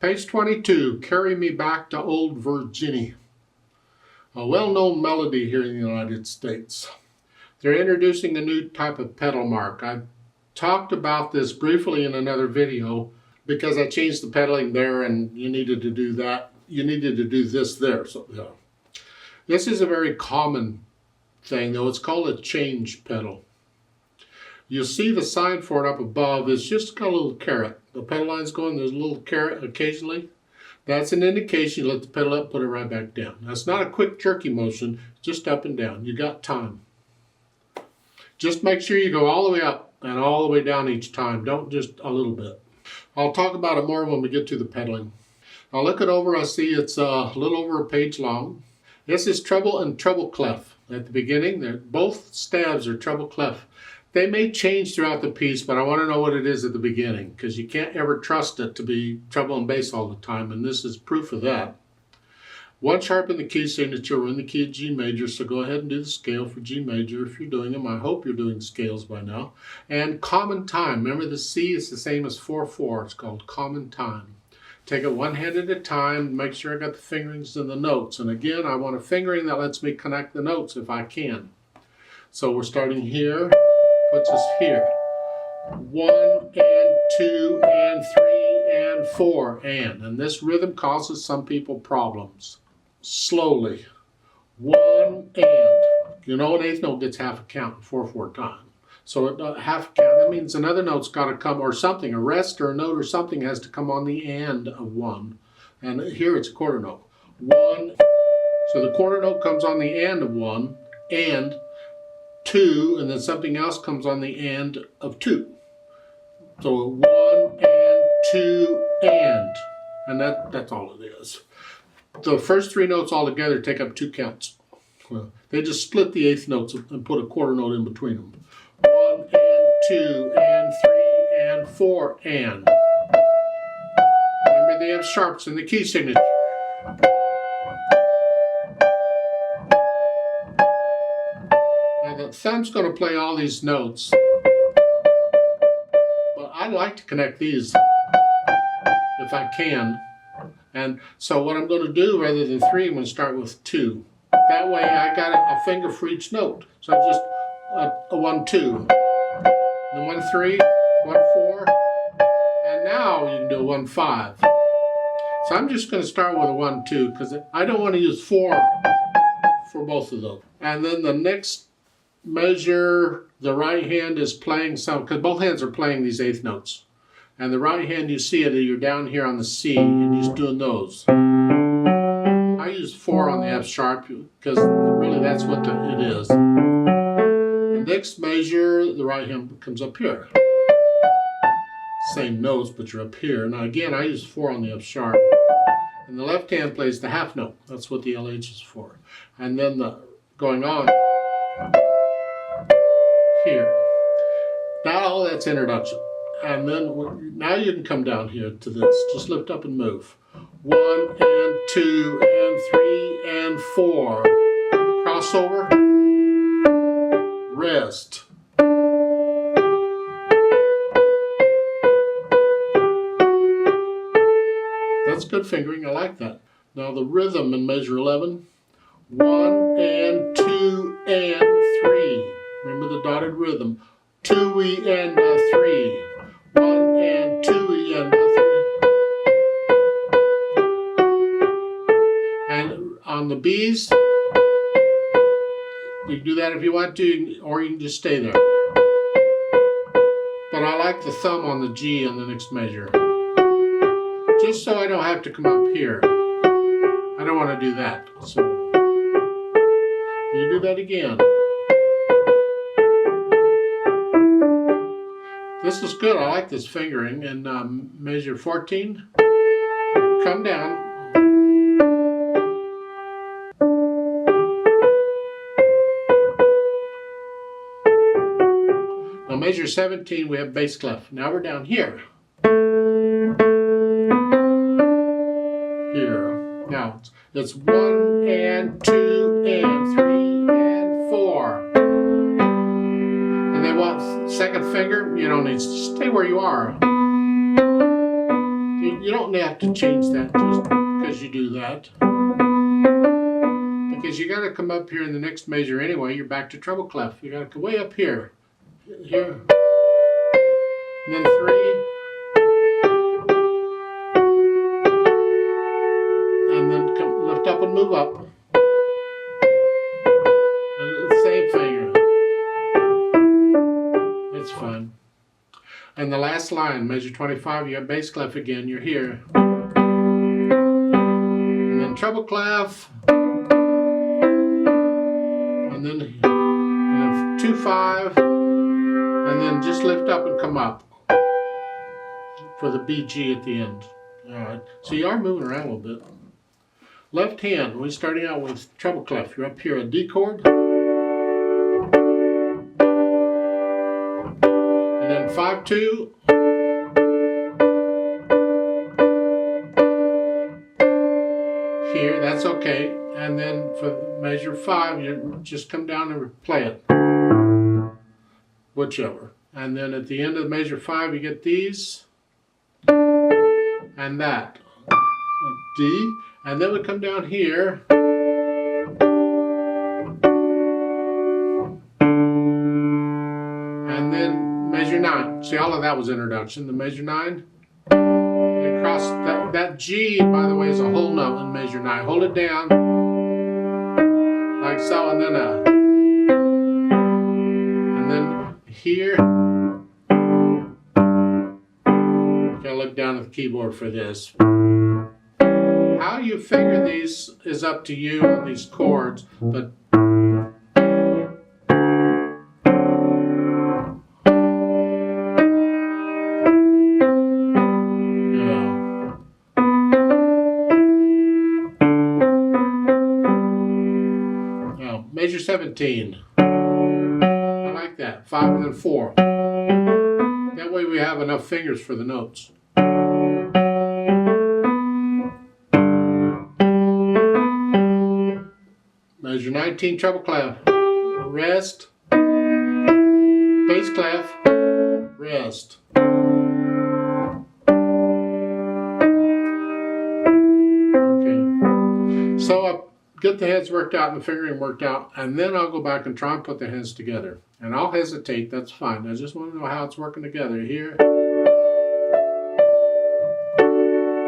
Page 22, Carry Me Back to Old Virginny. A well-known melody here in the United States. They're introducing a new type of pedal mark. I talked about this briefly in another video because I changed the pedaling there and you needed to do that. You needed to do this there. So this is a very common thing, though. It's called a change pedal. You'll see the sign for it up above. It's just got a little caret. The pedal line's going, there's a little caret occasionally. That's an indication. You let the pedal up, put it right back down. That's not a quick jerky motion, just up and down. You got time. Just make sure you go all the way up and all the way down each time. Don't just a little bit. I'll talk about it more when we get to the pedaling. I'll look it over. I see it's a little over a page long. This is treble and treble clef. At the beginning, both stabs are treble clef. They may change throughout the piece, but I want to know what it is at the beginning because you can't ever trust it to be treble and bass all the time, and this is proof of that. One sharp in the key signature, we're in the key of G major, so go ahead and do the scale for G major if you're doing them. I hope you're doing scales by now. And common time. Remember, the C is the same as 4/4. It's called common time. Take it one hand at a time, make sure I got the fingerings and the notes. And again, I want a fingering that lets me connect the notes if I can. So we're starting here. Puts us here. 1 and 2 and 3 and 4 and this rhythm causes some people problems. Slowly. 1 and. You know, an eighth note gets half a count in 4/4 time. So half a count, that means another note's got to come, or something, a rest or a note or something has to come on the and of 1. And here it's a quarter note. 1. So the quarter note comes on the and of 1 and 2, and then something else comes on the and of 2. So 1 and 2 and that's all it is. The first 3 notes all together take up 2 counts. They just split the eighth notes and put a quarter note in between them. 1 and 2 and 3 and 4 and. Remember, they have sharps in the key signature. The thumb's going to play all these notes, but I like to connect these if I can. And so what I'm going to do, rather than 3, I'm going to start with 2. That way I got a finger for each note. So just a 1, 2, then 1, 3, 1, 4, and now you can do a 1, 5. So I'm just going to start with a 1, 2 because I don't want to use 4 for both of those. And then the next measure, the right hand is playing some, because both hands are playing these eighth notes. And the right hand, you see it, you're down here on the C, and you're doing those. I use 4 on the F sharp, because really that's what it is. The next measure, the right hand comes up here. Same notes, but you're up here. Now again, I use 4 on the F sharp. And the left hand plays the half note. That's what the LH is for. And then going on here. Now all that's introduction. And then now you can come down here to this. Just lift up and move. 1 and 2 and 3 and 4. Crossover. Rest. That's good fingering. I like that. Now the rhythm in measure 11. 1 and 2 and 3. Remember the dotted rhythm. 2 and 3. 1 and 2 and 3. And on the B's, you can do that if you want to, or you can just stay there. But I like the thumb on the G on the next measure. Just so I don't have to come up here. I don't want to do that. So you do that again. This is good. I like this fingering. And measure 14. Come down. Now measure 17, we have bass clef. Now we're down here. Here. Now it's 1 and 2 and 3 and 4. And they want second finger. You don't need to stay where you are. you don't have to change that just because you do that. Because you got to come up here in the next measure anyway. You're back to treble clef. You got to go way up here. Here. And then 3. And then lift up and move up. Same finger. It's fun. And the last line, measure 25, you have bass clef again, you're here. And then treble clef. And then 2-5. And then just lift up and come up for the BG at the end. Alright, so you are moving around a little bit. Left hand, we're starting out with treble clef. You're up here, a D chord. And then 5-2. Here, that's okay. And then for measure 5, you just come down and play it. Whichever. And then at the end of measure 5, you get these. And that. A D. And then we come down here. And then measure 9. See, all of that was introduction. The measure 9. And across that G, by the way, is a whole note in measure 9. Hold it down. Like so, and then a. And then here. Gotta look down at the keyboard for this. How you figure these is up to you on these chords, but measure 17. I like that. 5 and then 4. That way we have enough fingers for the notes. Measure 19, treble clef. Rest. Bass clef. Rest. Okay. So I get the heads worked out and the fingering worked out, and then I'll go back and try and put the hands together. And I'll hesitate, that's fine. I just want to know how it's working together here.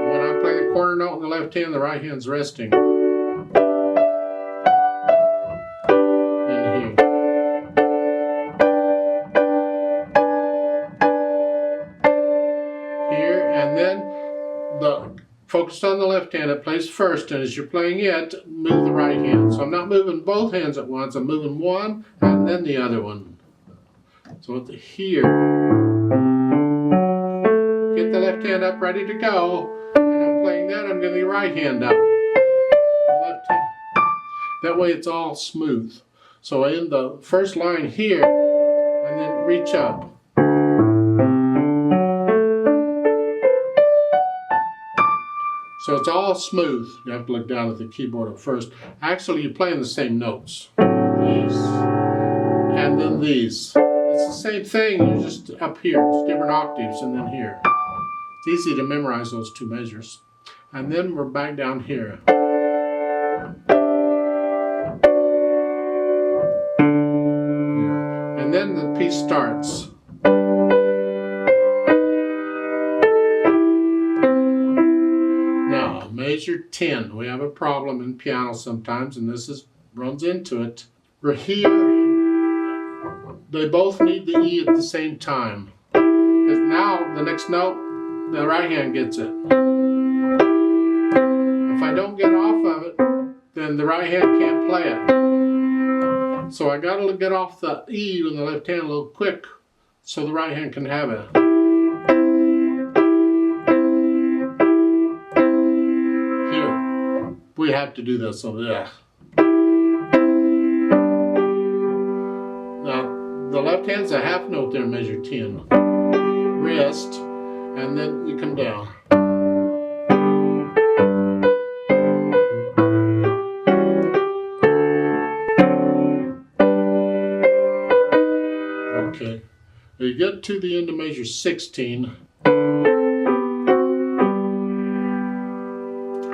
When I play the quarter note in the left hand, the right hand's resting. And here. Here, and then focus on the left hand, it plays first, and as you're playing it, move the right hand. So I'm not moving both hands at once, I'm moving one and then the other one. So here, get the left hand up ready to go, and I'm playing that, I'm getting the right hand up. Left hand. That way it's all smooth. So in the first line here, and then reach up. So it's all smooth. You have to look down at the keyboard at first. Actually, you're playing the same notes. These, and then these. It's the same thing, you're just up here. It's different octaves, and then here. It's easy to memorize those two measures. And then we're back down here. And then the piece starts. Measure 10. We have a problem in piano sometimes, and this runs into it. We're here. They both need the E at the same time. Because now the next note, the right hand gets it. If I don't get off of it, then the right hand can't play it. So I got to get off the E with the left hand a little quick so the right hand can have it. We have to do this, so yeah. Now, the left hand's a half note there, measure 10. Rest, and then you come down. Okay, you get to the end of measure 16.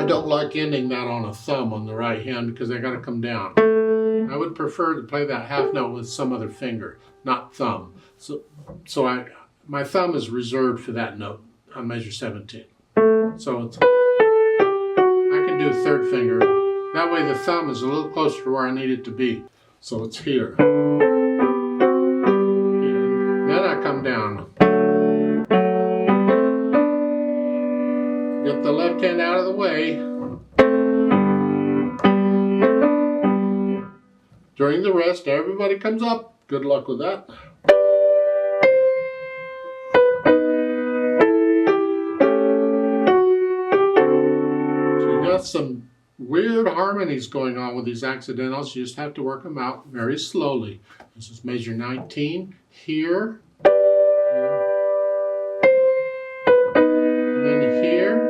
I don't like ending that on a thumb on the right hand because I got to come down. I would prefer to play that half note with some other finger, not thumb. So my thumb is reserved for that note on measure 17. So I can do third finger. That way the thumb is a little closer to where I need it to be. So it's here. And then I come down. Get the left hand out of the way. During the rest, everybody comes up. Good luck with that. So you got some weird harmonies going on with these accidentals. You just have to work them out very slowly. This is measure 19 here. And then here.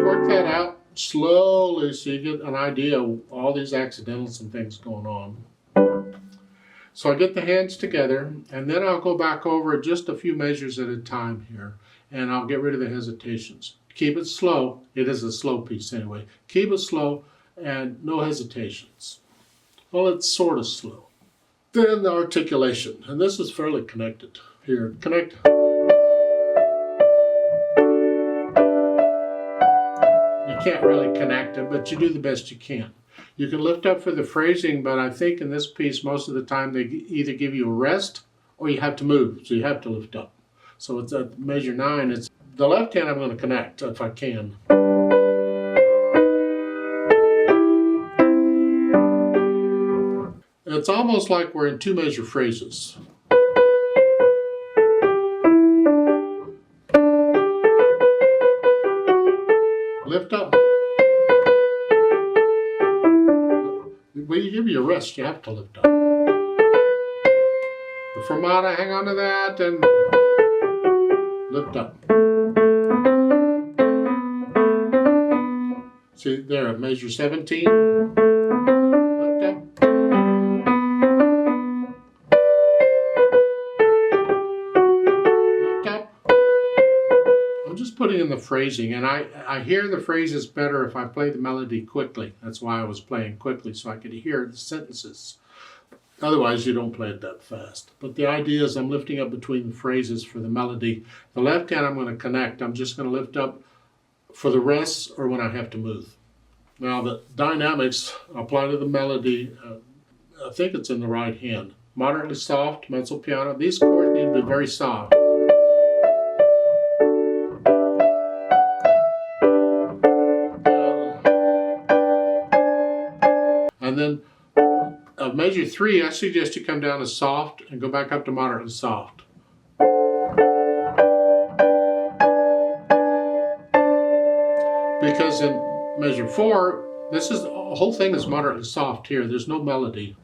Work that out slowly so you get an idea of all these accidentals and things going on. So I get the hands together, and then I'll go back over just a few measures at a time here, and I'll get rid of the hesitations. Keep it slow. It is a slow piece anyway. Keep it slow and no hesitations. Well, it's sort of slow. Then the articulation, and this is fairly connected. Here, connect. Can't really connect it, but you do the best you can. You can lift up for the phrasing, but I think in this piece most of the time they either give you a rest or you have to move, so you have to lift up. So it's at measure 9. It's the left hand I'm going to connect if I can. It's almost like we're in 2 measure phrases. Lift up. When you give you a rest, you have to lift up. The fermata, hang on to that and lift up. See there, measure 17. Lift up. I'm just putting in the phrasing, and I hear the phrases better if I play the melody quickly. That's why I was playing quickly, so I could hear the sentences. Otherwise, you don't play it that fast. But the idea is I'm lifting up between the phrases for the melody. The left hand I'm going to connect. I'm just going to lift up for the rests or when I have to move. Now the dynamics apply to the melody. I think it's in the right hand. Moderately soft, mezzo piano. These chords need to be very soft. And then measure 3, I suggest you come down to soft and go back up to moderately soft. Because in measure 4, this is the whole thing is moderately soft here. There's no melody.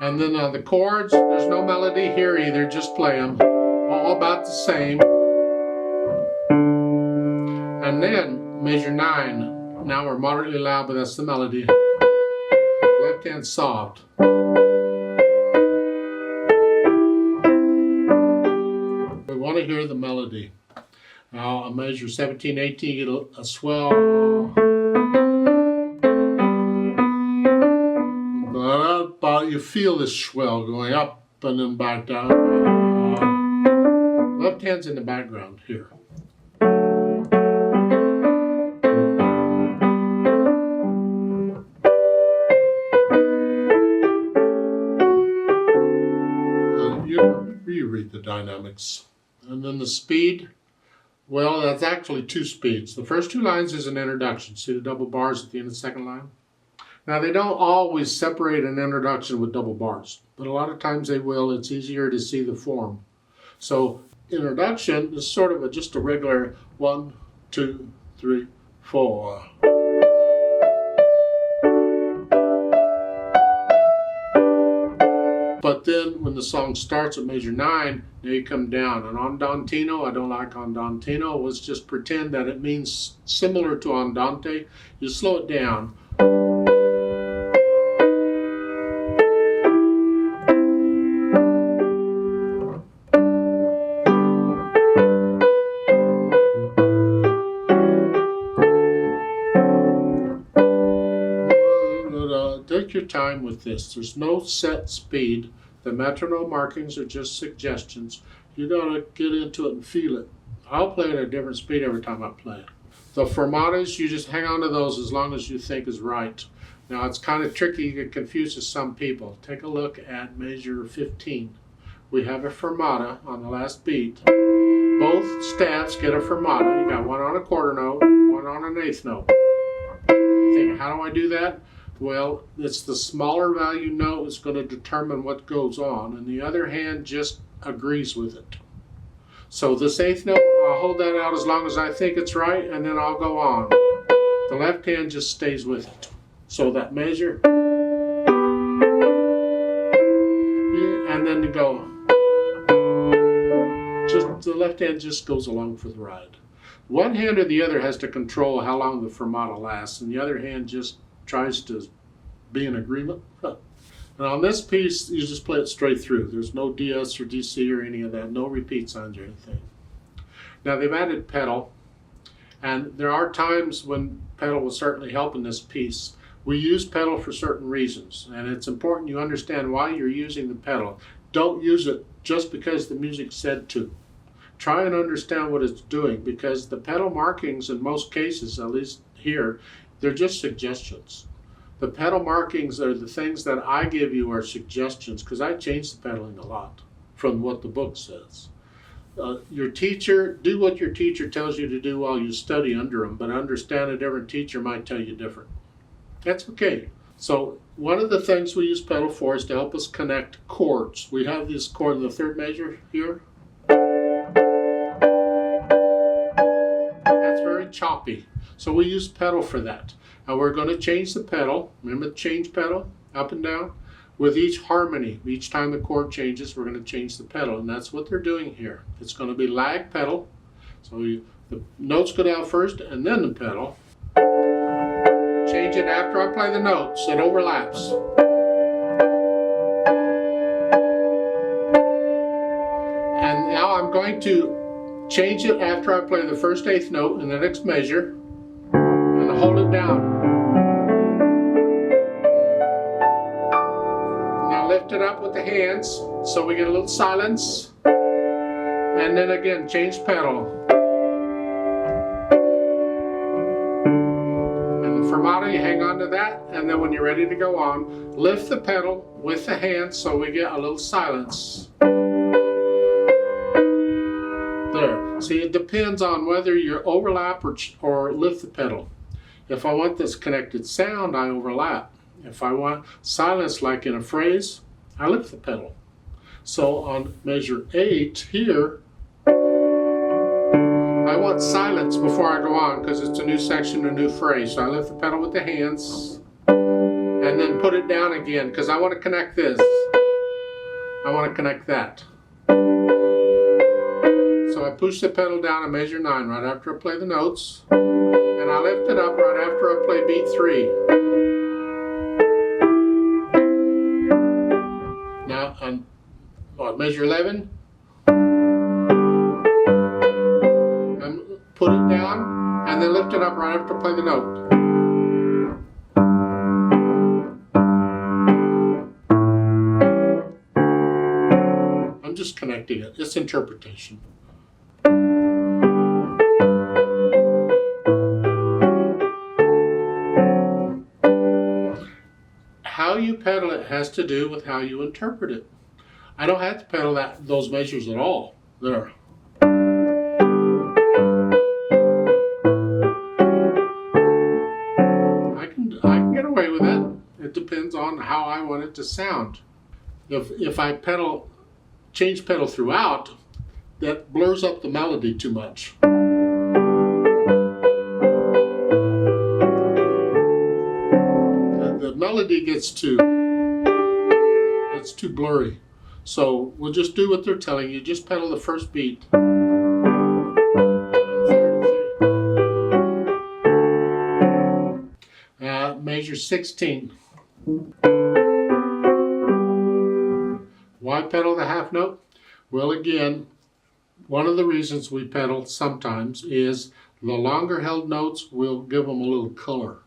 And then the chords, there's no melody here either. Just play them. All about the same. And then measure 9. Now we're moderately loud, but that's the melody. Left hand soft. We want to hear the melody. Now a measure 17, 18, you get a swell. But you feel this swell going up and then back down. Left hand's in the background here. You read the dynamics. And then the speed, well, that's actually 2 speeds. The first 2 lines is an introduction. See the double bars at the end of the second line? Now they don't always separate an introduction with double bars, but a lot of times they will. It's easier to see the form. So introduction is sort of just a regular 1, 2, 3, 4. But then when the song starts at measure 9, now you come down. And andantino, I don't like andantino. Let's just pretend that it means similar to andante. You slow it down. your time with this. There's no set speed. The metronome markings are just suggestions. You gotta get into it and feel it. I'll play at a different speed every time I play it. The fermatas, you just hang on to those as long as you think is right. Now it's kind of tricky, it confuses some people. Take a look at measure 15. We have a fermata on the last beat. Both staffs get a fermata. You got one on a quarter note, one on an eighth note. You think, how do I do that? Well, it's the smaller value note is going to determine what goes on, and the other hand just agrees with it. So this eighth note, I'll hold that out as long as I think it's right, and then I'll go on. The left hand just stays with it. So that measure, and then to go. Just the left hand just goes along for the ride. One hand or the other has to control how long the fermata lasts, and the other hand just tries to be in agreement. And on this piece, you just play it straight through. There's no DS or DC or any of that, no repeat signs or anything. Now they've added pedal, and there are times when pedal will certainly help in this piece. We use pedal for certain reasons, and it's important you understand why you're using the pedal. Don't use it just because the music said to. Try and understand what it's doing, because the pedal markings in most cases, at least here, they're just suggestions. The pedal markings are the things that I give you are suggestions, because I change the pedaling a lot from what the book says. Your teacher, do what your teacher tells you to do while you study under them, but understand a different teacher might tell you different. That's okay. So one of the things we use pedal for is to help us connect chords. We have this chord in the third measure here. That's very choppy. So we use pedal for that. And we're going to change the pedal. Remember the change pedal? Up and down. With each harmony, each time the chord changes, we're going to change the pedal. And that's what they're doing here. It's going to be lag pedal. So the notes go down first and then the pedal. Change it after I play the notes. It overlaps. And now I'm going to change it after I play the first eighth note in the next measure and hold it down. Now lift it up with the hands so we get a little silence. And then again, change pedal. Fermata, you hang on to that, and then when you're ready to go on, lift the pedal with the hand so we get a little silence. There. See, it depends on whether you overlap or lift the pedal. If I want this connected sound, I overlap. If I want silence like in a phrase, I lift the pedal. So on measure 8 here, I want silence before I go on because it's a new section, a new phrase. So I lift the pedal with the hands and then put it down again because I want to connect this. I want to connect that. So I push the pedal down at measure 9 right after I play the notes, and I lift it up right after I play beat 3. Now on measure 11, put it down, and then lift it up right after I play the note. I'm just connecting it. It's interpretation. How you pedal it has to do with how you interpret it. I don't have to pedal those measures at all. There. It depends on how I want it to sound. If I change pedal throughout, that blurs up the melody too much. The melody gets too blurry. So we'll just do what they're telling you. Just pedal the first beat. Measure 16. Why pedal the half note? Well, again, one of the reasons we pedal sometimes is the longer held notes will give them a little color.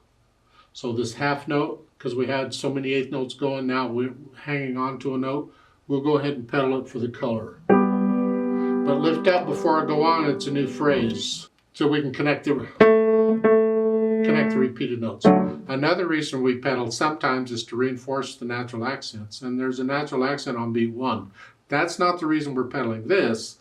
So this half note because we had so many eighth notes going, now we're hanging on to a note. We'll go ahead and pedal it for the color. But lift up before I go on, it's a new phrase. So we can connect the repeated notes. Another reason we pedal sometimes is to reinforce the natural accents. And there's a natural accent on beat 1. That's not the reason we're pedaling this.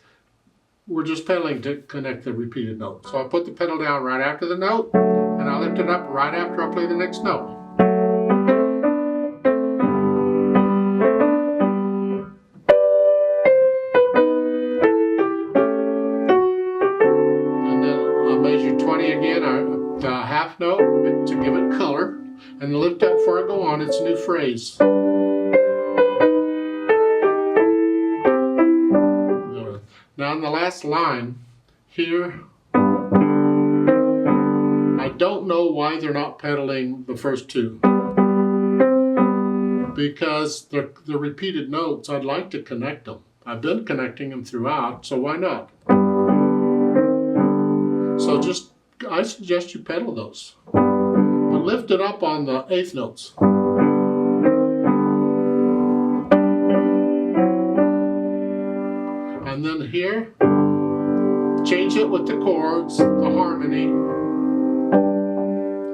We're just pedaling to connect the repeated notes. So I put the pedal down right after the note, and I lift it up right after I play the next note. And then I'll measure 20 again, the half note to give it color, and lift up before I go on, it's a new phrase. Now in the last line, here, I don't know why they're not pedaling the first two. Because the repeated notes, I'd like to connect them. I've been connecting them throughout, so why not? So I suggest you pedal those. But lift it up on the eighth notes. And then here, change it with the chords, the harmony,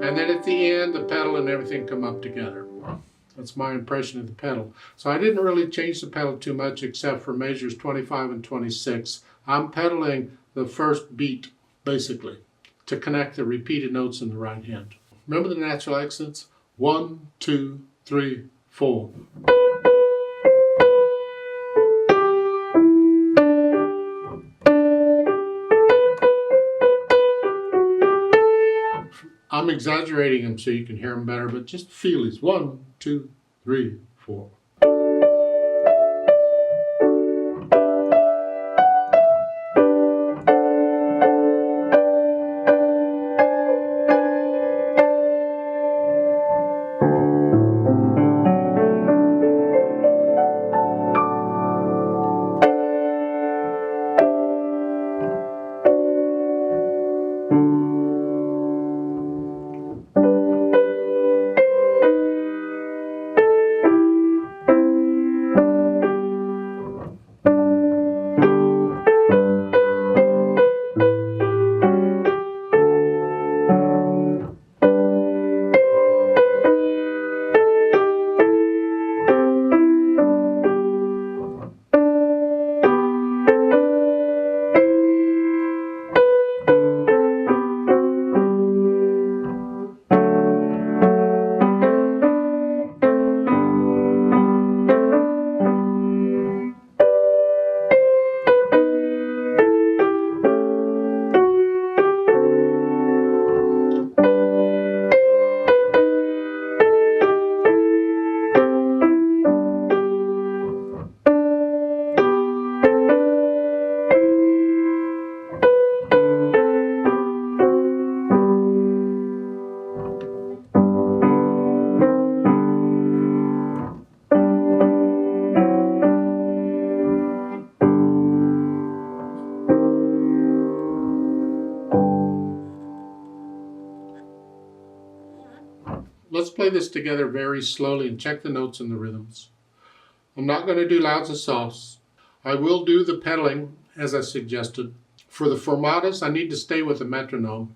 and then at the end, the pedal and everything come up together. That's my impression of the pedal. So I didn't really change the pedal too much except for measures 25 and 26. I'm pedaling the first beat, basically, to connect the repeated notes in the right hand. Remember the natural accents? 1, 2, 3, 4. I'm exaggerating them so you can hear them better, but just feel these. 1, 2, 3, 4. Let's play this together very slowly and check the notes and the rhythms. I'm not going to do louds and softs. I will do the pedaling as I suggested. For the fermatas, I need to stay with the metronome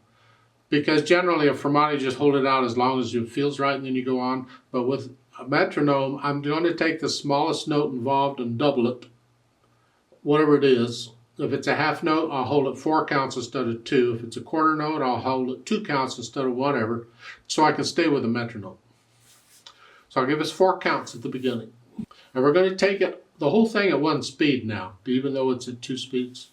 because generally a fermata, you just hold it out as long as it feels right and then you go on. But with a metronome, I'm going to take the smallest note involved and double it, whatever it is. If it's a half note, I'll hold it 4 counts instead of 2. If it's a quarter note, I'll hold it 2 counts instead of whatever, so I can stay with the metronome. So I'll give us 4 counts at the beginning. And we're going to take it, the whole thing at 1 speed now, even though it's at 2 speeds.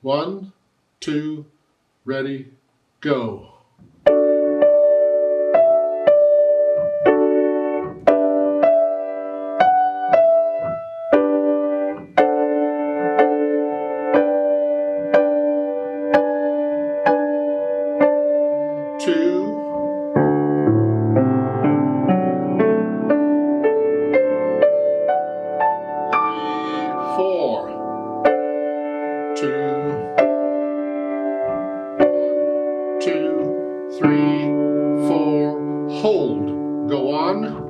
1, 2, ready, go. Two, hold. Go on.